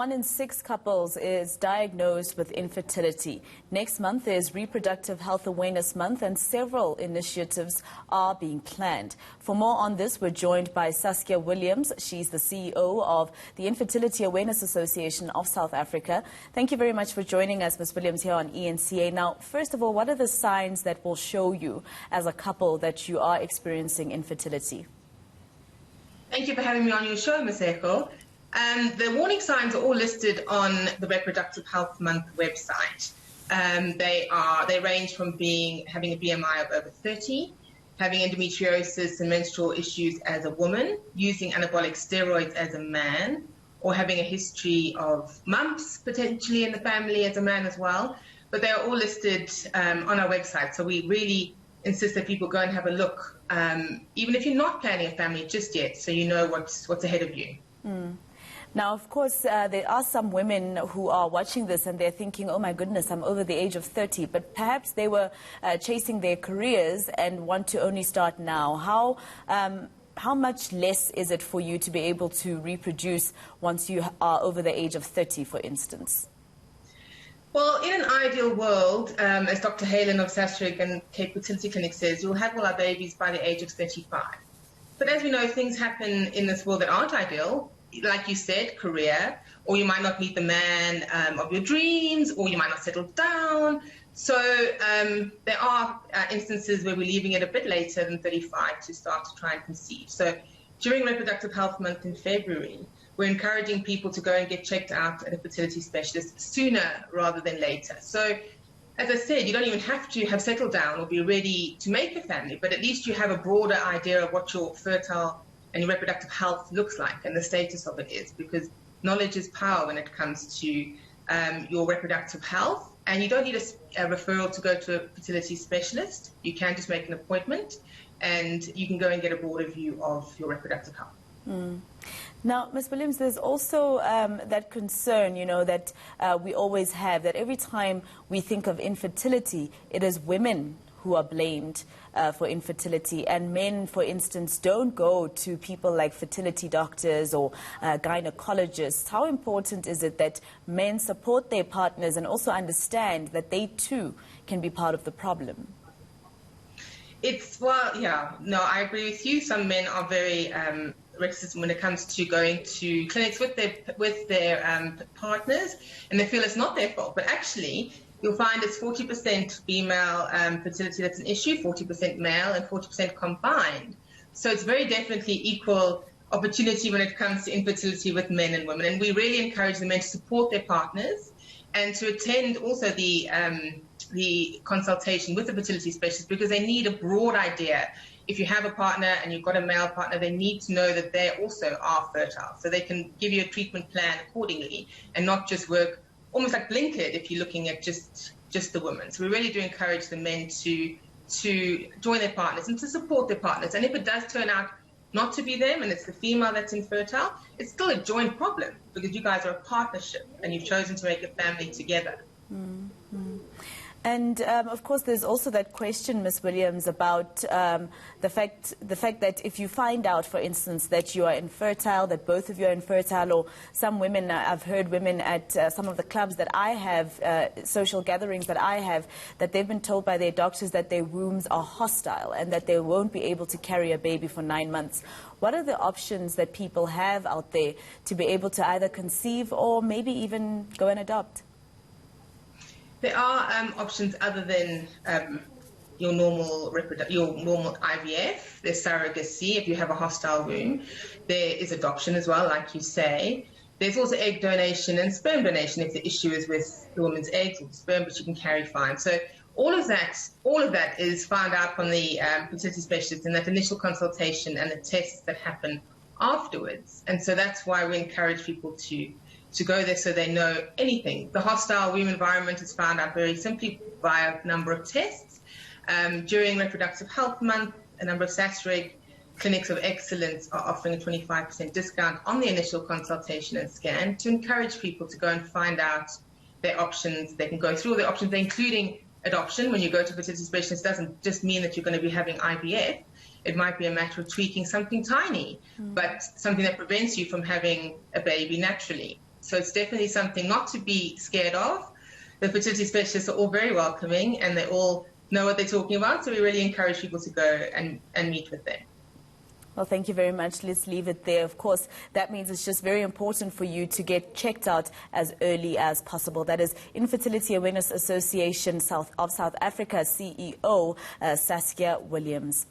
1 in 6 couples is diagnosed with infertility. Next month is Reproductive Health Awareness Month, and several initiatives are being planned. For more on this, we're joined by Saskia Williams. She's the CEO of the Infertility Awareness Association of South Africa. Thank you very much for joining us, Ms. Williams, here on eNCA. Now, first of all, what are the signs that will show you as a couple that you are experiencing infertility? Thank you for having me on your show, Masego. The warning signs are all listed on the Reproductive Health Month website. They range from having a BMI of over 30, having endometriosis and menstrual issues as a woman, using anabolic steroids as a man, or having a history of mumps potentially in the family as a man as well. But they are all listed on our website, so we really insist that people go and have a look, even if you're not planning a family just yet, so you know what's ahead of you. Now, of course, there are some women who are watching this and they're thinking, oh my goodness, I'm over the age of 30, but perhaps they were chasing their careers and want to only start now. How much less is it for you to be able to reproduce once you are over the age of 30, for instance? Well, in an ideal world, as Dr. Halen of Saskia and Cape Fertility Clinic says, you'll have all our babies by the age of 35. But as we know, things happen in this world that aren't ideal. Like you said, career, or you might not meet the man of your dreams, or you might not settle down. So there are instances where we're leaving it a bit later than 35 to start to try and conceive. So during Reproductive Health Month in February, we're encouraging people to go and get checked out at a fertility specialist sooner rather than later. So as I said, you don't even have to have settled down or be ready to make a family, but at least you have a broader idea of what your fertile and your reproductive health looks like and the status of it is, because knowledge is power when it comes to your reproductive health. And you don't need a referral to go to a fertility specialist. You can just make an appointment and you can go and get a broader view of your reproductive health. Now, Ms. Williams, there's also that concern, that we always have, that every time we think of infertility, it is women who are blamed for infertility, and men, for instance, don't go to people like fertility doctors or gynecologists. How important is it that men support their partners and also understand that they too can be part of the problem? I agree with you. Some men are very reticent when it comes to going to clinics with their partners, and they feel it's not their fault, but actually you'll find it's 40% female fertility that's an issue, 40% male, and 40% combined. So it's very definitely equal opportunity when it comes to infertility with men and women. And we really encourage the men to support their partners and to attend also the consultation with the fertility specialist, because they need a broad idea. If you have a partner and you've got a male partner, they need to know that they also are fertile, so they can give you a treatment plan accordingly and not just work almost like blinkered if you're looking at just the women. So we really do encourage the men to join their partners and to support their partners. And if it does turn out not to be them and it's the female that's infertile, it's still a joint problem because you guys are a partnership and you've chosen to make a family together. And of course, there's also that question, Ms. Williams, about the fact that if you find out, for instance, that you are infertile, that both of you are infertile, or some women, I've heard women at some of the clubs that I have, social gatherings that I have, that they've been told by their doctors that their wombs are hostile and that they won't be able to carry a baby for 9 months. What are the options that people have out there to be able to either conceive or maybe even go and adopt? There are options other than your normal IVF. There's surrogacy if you have a hostile womb. There is adoption as well, like you say. There's also egg donation and sperm donation if the issue is with the woman's eggs or sperm, but you can carry fine. So all of that is found out from the fertility specialist in that initial consultation and the tests that happen afterwards. And so that's why we encourage people to go there so they know anything. The hostile womb environment is found out very simply via a number of tests. During Reproductive Health Month, a number of SASREG clinics of excellence are offering a 25% discount on the initial consultation and scan to encourage people to go and find out their options. They can go through all their options, including adoption. When you go to a fertility specialist, it doesn't just mean that you're going to be having IVF. It might be a matter of tweaking something tiny, but something that prevents you from having a baby naturally. So it's definitely something not to be scared of. The fertility specialists are all very welcoming, and they all know what they're talking about, so we really encourage people to go and meet with them. Well, thank you very much. Let's leave it there. Of course, that means it's just very important for you to get checked out as early as possible. That is Infertility Awareness Association of South Africa CEO Saskia Williams.